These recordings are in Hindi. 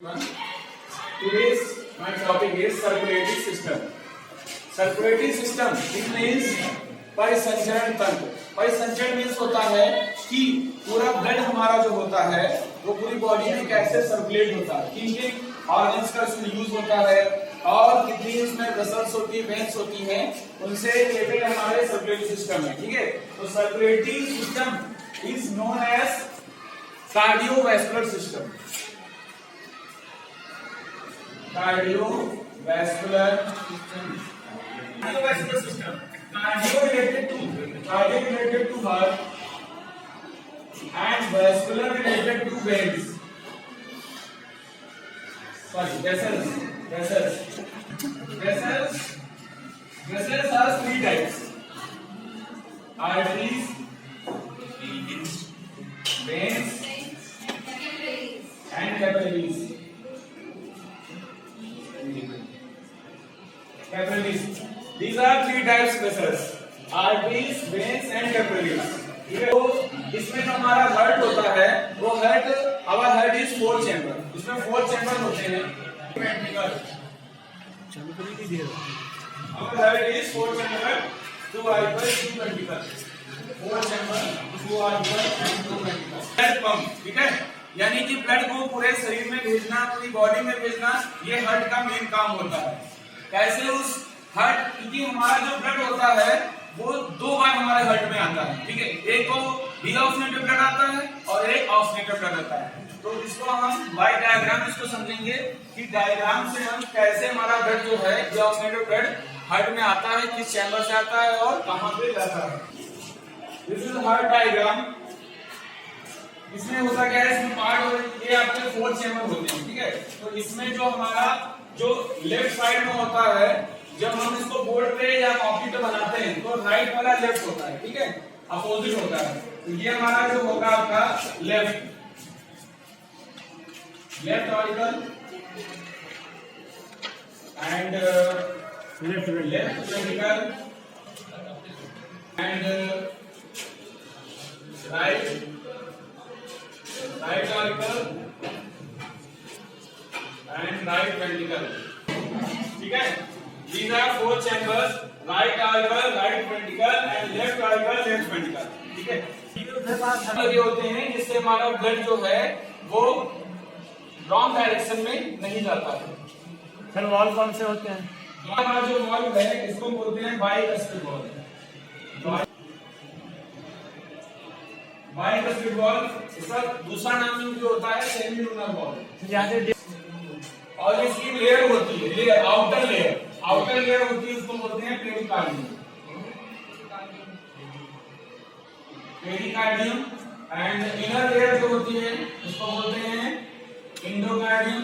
Today's my topic is circulatory system. Circulatory system it means परिसंचरण तंत्र. परिसंचरण मीन्स होता है कि पूरा ब्लड हमारा जो होता है वो पूरी बॉडी में कैसे सर्कुलेट होता है, किन किन ऑर्गन्स का इसमें यूज होता है और कितनी इसमें वेसल्स होती है, वेन्स होती हैं, उनसे रिलेटेड हमारे सर्कुलेटरी सिस्टम है. ठीक है, तो circulatory system is known as cardiovascular system. Cardiovascular system. Cardiovascular system. Cardio related to heart and vascular related to veins. Sorry, vessels. Vessels are three types: arteries, veins, and capillaries. Capillaries. These are three types of vessels: arteries, veins, and capillaries. तो इसमें जो हमारा हार्ट होता है वो our heart is 4 chamber. इसमें 4 chamber होते हैं. Our heart is 4 chamber, 2 auricle, 2 ventricle. 4 chamber, 2 auricle and 2 ventricle. Blood pump, ठीक है? यानी कि ब्लड को पूरे शरीर में भेजना, पूरी बॉडी में भेजना, ये हार्ट का मेन काम होता है. कैसे उस हार्ट, क्योंकि हमारा जो ब्लड होता है वो 2 बार हमारे हार्ट में आता है. ठीक है, एक तो डीऑक्सीनेटेड ब्लड आता है और एक ऑक्सीनेटेड ब्लड आता है. तो इसको हम बाय डायग्राम इसको समझेंगे कि डायग्राम से हम कैसे हमारा ब्लड जो है डीऑक्सीनेटेड ब्लड हार्ट में आता है, किस चैम्बर से आता है और कहां पे जाता है. This is heart diagram. इसमें होता क्या है, इसमें पार्ट ये आपके 4 चैम्बर होते हैं. ठीक है, तो इसमें जो हमारा जो लेफ्ट साइड में होता है, जब हम इसको बोर्ड पे या कॉपी पे बनाते हैं तो राइट वाला लेफ्ट होता है. ठीक है, अपोजिट होता है. तो ये हमारा जो होगा आपका left auricle and left ventricle and right auricle and right ventricle. ठीक है, these are 4 chambers: right auricle, right ventricle and left auricle, left ventricle. ठीक है, ये होते हैं जिससे हमारा ब्लड जो है वो रॉन्ग डायरेक्शन में नहीं जाता है. सर वॉल कौन से होते हैं? हमारा जो वॉल है इसको बोलते हैं बाइकस्पिड वॉल. बाइकस्पिड वॉल, इसका दूसरा नाम जो होता है सेमी लूनर वॉल. और इसकी लेयर होती है, आउटर लेयर होती है, उसको बोलते हैं पेरिकार्डियम. एंड इनर लेयर जो होती है उसको बोलते हैं एंडोकार्डियम.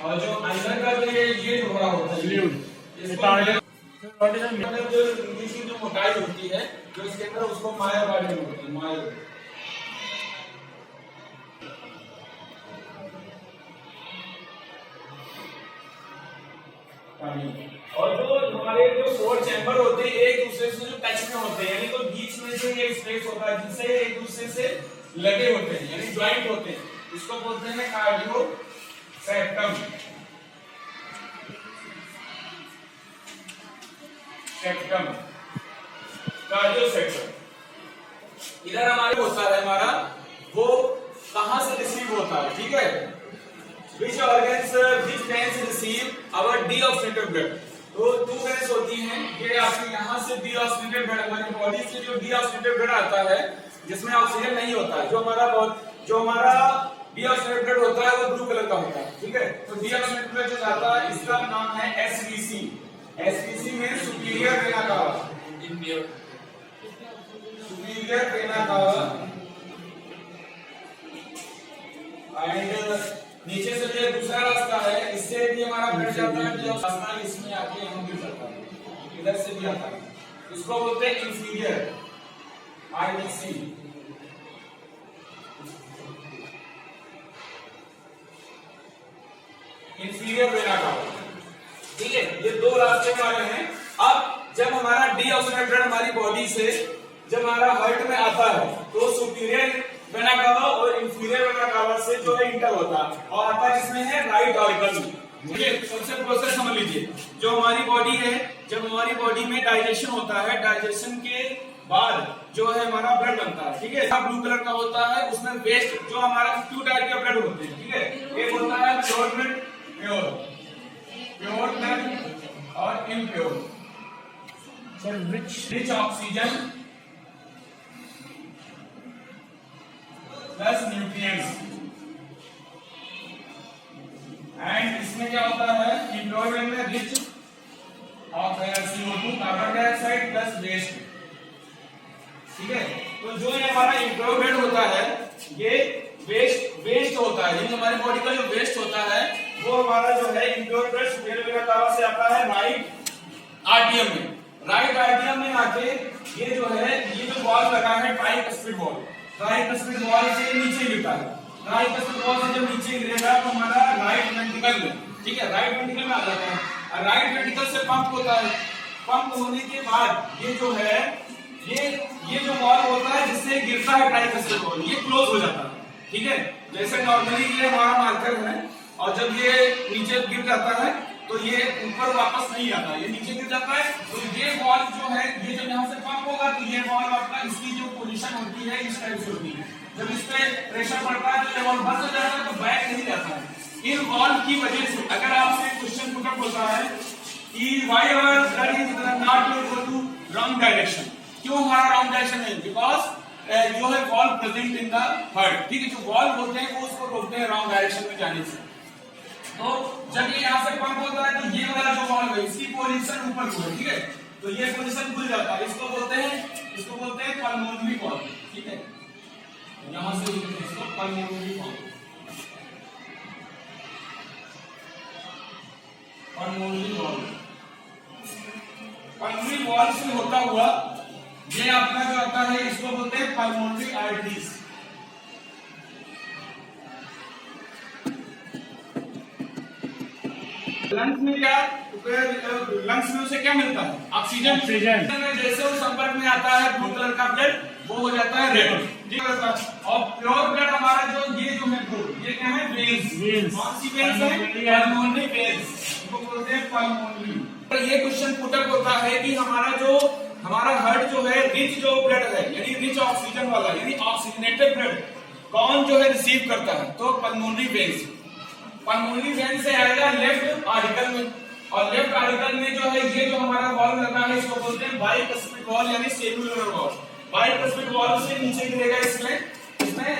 और जो अंदर का ये टुकड़ा होता है इसकी जो मोटाई होती है जो इसके अंदर, उसको मायोकार्डियम होती है. मायो और जो हमारे जो 4 चैम्बर होते हैं एक दूसरे से जो टच में होते हैं, यानी तो बीच में जो ये स्पेस होता है जिससे एक दूसरे से लगे होते हैं, यानी ज्वाइंट होते हैं, इसको बोलते हैं कार्डियोसेप्टम. इधर हमारे होता है हमारा वो कहां से रिसीव होता है. ठीक है, which organs which veins receive our deoxygenated blood. तो 2 veins होती हैं, ये आपके यहाँ से deoxygenated blood, हमारी बॉडी से जो deoxygenated blood आता है जिसमें ऑक्सीजन नहीं होता है, जो हमारा deoxygenated blood होता है वो ब्लू कलर का होता है. ठीक है, तो deoxygenated blood जो आता है इसका नाम है SVC. SVC में superior vena cava. Superior vena cava. And नीचे से जो दूसरा रास्ता है इससे भी हमारा ब्लड जाता है, जो रास्ता इसमें आके हम गिर जाता है, इधर से भी आता है. इसको बोलते हैं inferior RBC. Inferior vena cava. ठीक है, ये 2 रास्ते हमारे हैं. अब जब हमारा डीऑक्सीनेटेड ब्लड हमारी बॉडी से जब हमारा हार्ट में आता है तो सुपीरियर वेना कावा और इंफीरियर वेना कावा से जो है इंटर होता है और आता किसमें है, राइट ऑरिकल में। देखिए सबसे प्रोसेस समझ लीजिए, जो हमारी बॉडी है, जब हमारी बॉडी में डाइजेशन होता है, डाइजेशन के बाद जो है हमारा ब्लड बनता है, ठीक है, ब्लू कलर का होता है, उसमें वेस्ट जो हमारा 2 टाइप के ब्लड होते हैं, ठीक है, एक होता है प्योर ब्लड, प्योर ब्लड और impure. Sir rich oxygen plus nutrients, and इसमें क्या होता है, इम्प्योर ब्लड में rich of CO2 carbon dioxide plus waste, ठीक है। तो जो ये हमारा इम्प्योर ब्लड होता है ये वेस्ट होता है, यानी हमारी बॉडी का जो वेस्ट होता है वो हमारा जो है impure blood superior vena cava से आता है राइट आर्टियम में। राइट आर्टियम में आके ये जो है, ये जो वॉल लगा है ट्राइकस्पिड वॉल, ट्राइकस्पिड वॉल से नीचे गिरता है, ट्राइकस्पिड वॉल से जब नीचे गिरेगा तो हमारा राइट वेंट्रिकल में, ठीक है, राइट वेंट्रिकल में आ जाता है, और राइट वेंट्रिकल से पंप होता है, पंप होने के बाद ये जो है ये जो वॉल होता है जिससे गिरता है ट्राइकस्पिड वॉल, ये क्लोज हो जाता है, ठीक है। जैसे नॉर्मली ये हमारा मार्कर है और जब ये नीचे गिर जाता है तो ये ऊपर वापस नहीं आता, ये नीचे गिर जाता है, तो ये वॉल जो है ये जब यहाँ से पंप होगा तो ये वॉल आपका, इसकी जो पोजीशन होती है इस टाइप से होती है, जब इस पे प्रेशर पड़ता है तो ये वॉल बंद हो जाता है, तो बैक नहीं जाता है। इन वॉल की वजह से अगर आपसे क्वेश्चन पुटअप होता है कि why our blood is not go to wrong direction, क्यों हमारा रॉन्ग डायरेक्शन है, बिकॉज जो है wall present in the heart, ठीक है, जो वॉल होते हैं वो उसको रोकते हैं रॉन्ग डायरेक्शन में जाने से। तो जब ये यहाँ से पंप होता है तो ये वाला जो वॉल है इसकी पोजीशन ऊपर को है, ठीक है, तो ये पोजीशन खुल जाता है, इसको बोलते हैं पल्मोनरी वॉल, ठीक है, यहाँ से इसको pulmonary wall, pulmonary wall, pulmonary wall से होता हुआ ये आपका जो आता है इसको बोलते हैं पल्मोनरी आर्टरीज। लंग्स में क्या, लंग्स में उसे क्या मिलता है, ऑक्सीजन, जैसे वो संपर्क में आता है ब्लू कलर का ब्लड वो हो जाता है रेड, ठीक है। और प्योर ब्लड हमारा जो ये जो है ये क्या है, वेन्स, कौन सी वेन्स है, पल्मोनरी वेन्स, इसको बोलते हैं पल्मोनरी। ये क्वेश्चन पुटअप होता है कि हमारा हार्ट जो है रिच जो ब्लड है, यानी रिच ऑक्सीजन वाला, यानी ऑक्सीजनेटेड ब्लड कौन जो है रिसीव करता है, तो पल्मोनरी वेन्स, पल्मोनरी वेन से आएगा लेफ्ट आर्टिकल में, और लेफ्ट आर्टिकल में जो है ये जो हमारा वॉल लगा है इसको बोलते हैं बाइकस्पिड वॉल यानी सेलुलर वॉल। बाइकस्पिड वॉल से नीचे गिरेगा इसमें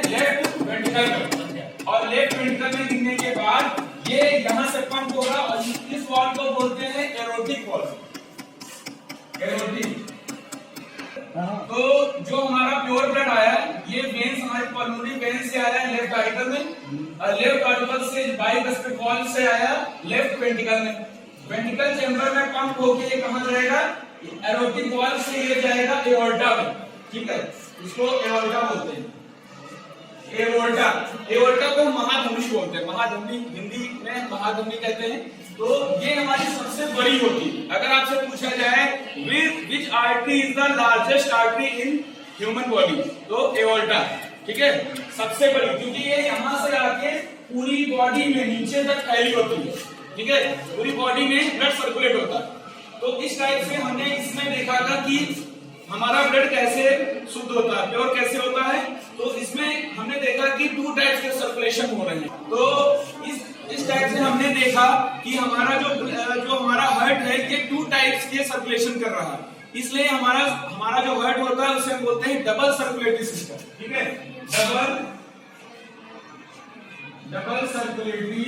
लेफ्ट वेंट्रिकल में, और लेफ्ट वेंट्रिकल में गिरने के बाद ये यहां से पंप होगा और इस वॉल को बोलते हैं एरोटिक वॉल, एरोटिक। तो जो हमारा प्योर ब्लड आया ये वेन्स हमारे पल्मोनरी वेन से आया लेफ्ट आर्टिकल में, और लेफ्ट आर्टिकल से बाइकस्पिड वॉल से आया लेफ्ट वेंट्रिकल में, वेंट्रिकल चैम्बर में पंप होके ये कहां जाएगा, एरोटिक वॉल से ये जाएगा एओर्टा में, ठीक है, इसको एओर्टा बोलते हैं, एओर्टा, एओर्टा को महाधमनी बोलते हैं, महाधमनी हिंदी में महाधमनी कहते हैं। तो ये हमारी सबसे बड़ी होती है। अगर आपसे पूछा जाए which artery is the largest artery in human body, तो एओर्टा, ठीक है, सबसे बड़ी, क्योंकि ये यहाँ से आके पूरी बॉडी में नीचे तक फैली होती है, ठीक है, पूरी बॉडी में ब्लड सर्कुलेट होता है। तो इस टाइप से हमने इसमें देखा था कि हमारा ब्लड कैसे शुद्ध होता है, प्योर कैसे होता है, तो इसमें हमने देखा कि 2 टाइप्स के सर्कुलेशन हो रहे हैं। तो इस टाइप से हमने देखा कि हमारा जो हमारा हार्ट है ये 2 टाइप्स के सर्कुलेशन कर रहा है, इसलिए हमारा जो हार्ट होता है उसे हम बोलते हैं डबल सर्कुलेटरी सिस्टम, ठीक है, double circulatory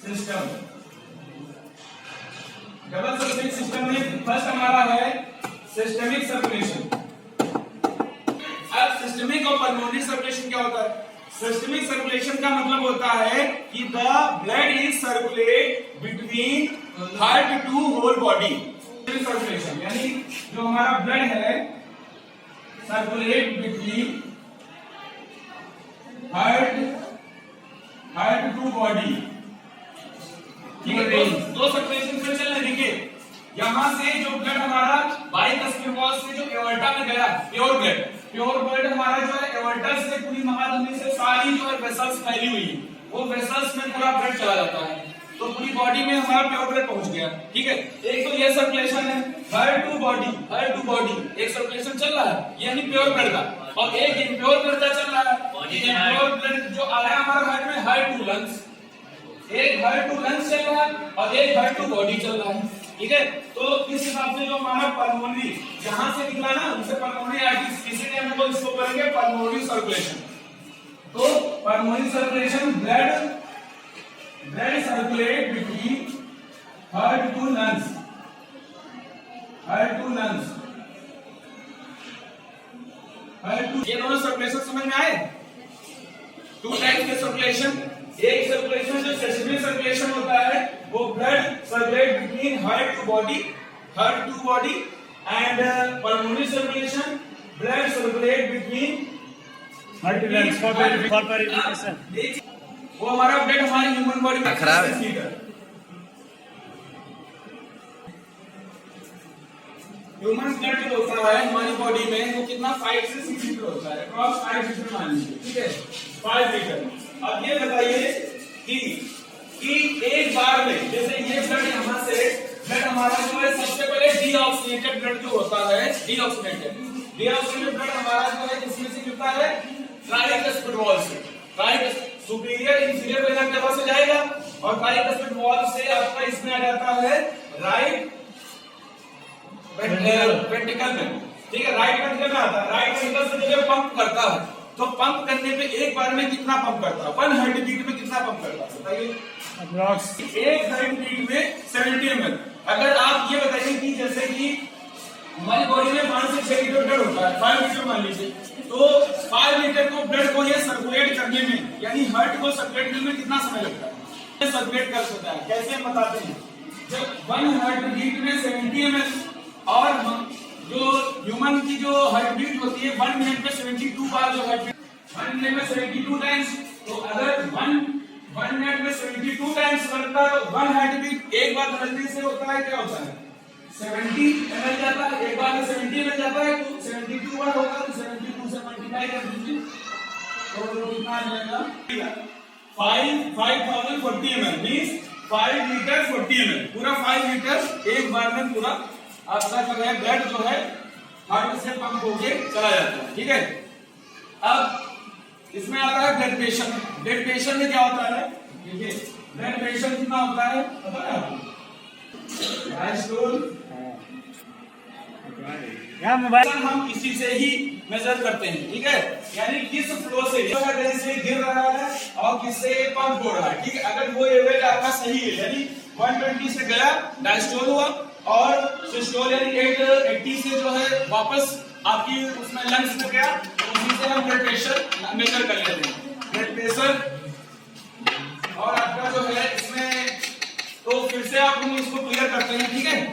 system. Double circulatory system में फर्स्ट हमारा है सिस्टेमिक सर्कुलेशन। अब सिस्टेमिक और पल्मोनरी सर्कुलेशन क्या होता है, सिस्टेमिक सर्कुलेशन का मतलब होता है कि the blood is circulate between heart to whole body. Circulation यानी जो हमारा ब्लड है circulate between heart to body, ठीक है। दो सर्कुलेशन फिर चलने देखिए, यहाँ से जो ब्लड हमारा बाइकस्पिड वॉल से जो एवर्टा में गया, प्योर ब्लड हमारा जो है एवर्टा से पूरी महाधमनी से सारी जो है वेसल्स फैली हुई है, वो वेसल्स में पूरा ब्लड चला जाता है, तो पूरी बॉडी में हमारा प्योर ब्लड पहुंच गया। ठीक है, एक तो ये सर्कुलेशन है हार्ट टू बॉडी, एक सर्कुलेशन चल रहा है यानी प्योर ब्लड का, और एक इम्प्योर ब्लड का चल रहा है। इम्प्योर ब्लड जो आ रहा है हमारे हार्ट में हार्ट टू लंग्स, एक हार्ट टू लंग्स चल रहा है और एक हार्ट टू बॉडी चल रहा है। ठीक है, तो इस हिसाब से जो हमारा पल्मोनरी जहां से निकला ना उनसे पल्मोनरी आर्टरीज, इसीलिए हम लोग इसको करेंगे पल्मोनरी सर्कुलेशन। तो pulmonary circulation blood circulate between heart to lungs, ये दोनों सर्कुलेशन समझ में आए? टू टाइप्स के सर्कुलेशन, एक सर्कुलेशन जो सेसेमिक सर्कुलेशन होता है वो blood circulate between heart to body and pulmonary circulation blood circulate between heart to lungs for verification. वो हमारा ब्लड हमारी ह्यूमन बॉडी में खराब है। ह्यूमन ब्लड जो होता है हमारी बॉडी में वो कितना 5 से 6 लीटर होता है, अप्रॉक्स 5 लीटर मान लीजिए। ठीक है, 5 लीटर। अब ये बताइए कि एक बार में जैसे ये ब्लड यहाँ से ब्लड हमारा जो है सबसे पहले डीऑक्सीनेटेड ब्लड जो होता है, डीऑक्सीनेटेड ब्लड हमारा जो है किसमें से मिलता है? ट्राइकस्पिड वॉल से। सुपीरियर इंफीरियर वेना केवा से जाएगा और ट्राइकस्पिड वॉल से आपका इसमें आ जाता है राइट वेंट्रिकल में। ठीक है, राइट वेंट्रिकल में आता है। राइट वेंट्रिकल से जब पंप करता है तो पंप करने पे एक बार में कितना पंप करता है? 1 हार्ट बीट में कितना पंप करता है बताइए? अप्रॉक्स एक हार्ट बीट में 70 ml। अगर आप ये बताइए कि जैसे कि हमारी बॉडी में 5 से 6 लीटर ब्लड होता है, 5 लीटर मान लीजिए, तो 5 लीटर को ब्लड को ये सर्कुलेट करने में यानी हार्ट को सर्कुलेट करने में कितना समय लगता है? ये सर्कुलेट कर सकता है, कैसे हम बताते हैं? जब 1 हार्ट बीट में 70 ml और जो ह्यूमन की जो हार्ट बीट होती है 1 मिनट में 72 बार जो हार्ट बीट, 1 मिनट में 72 टाइम्स, तो अगर 1 मिनट में 72 टाइम्स करता है तो 1 हार्ट बीट एक बार धड़कने से होता है, क्या होता है? 70 ml जाता है, एक बार में 70 ml जाता है तो 72 बार होगा, तो 72 से मल्टीप्लाई कर दीजिए तो कितना आ जाएगा? 5040 ml मींस 5 लीटर 40 ml, पूरा 5 लीटर एक बार में पूरा आपका जो है ब्लड जो है हार्ट से पंप होके चला जाता है। ठीक है, अब इसमें आता है ब्लड प्रेशर। ब्लड प्रेशर में क्या होता है? देखिए ब्लड प्रेशर कितना होता है पता है आपको? डायस्टोल मोबाइल हम इसी से ही मेजर करते हैं। ठीक है, यानी किस फ्लो से से गिर रहा है और किससे पंप हो रहा है। ठीक है, अगर वो एवरेज आपका सही है यानी 120 से गया डायस्टोल हुआ और सिस्टोल यानी 80 से जो है वापस आपकी उसमें लंग्स में गया, तो उसी से हम ब्लड प्रेशर मेजर कर लेते हैं। ब्लड प्रेशर और आपका जो है इसमें, तो फिर से आप इसको क्लियर करते हैं। ठीक है।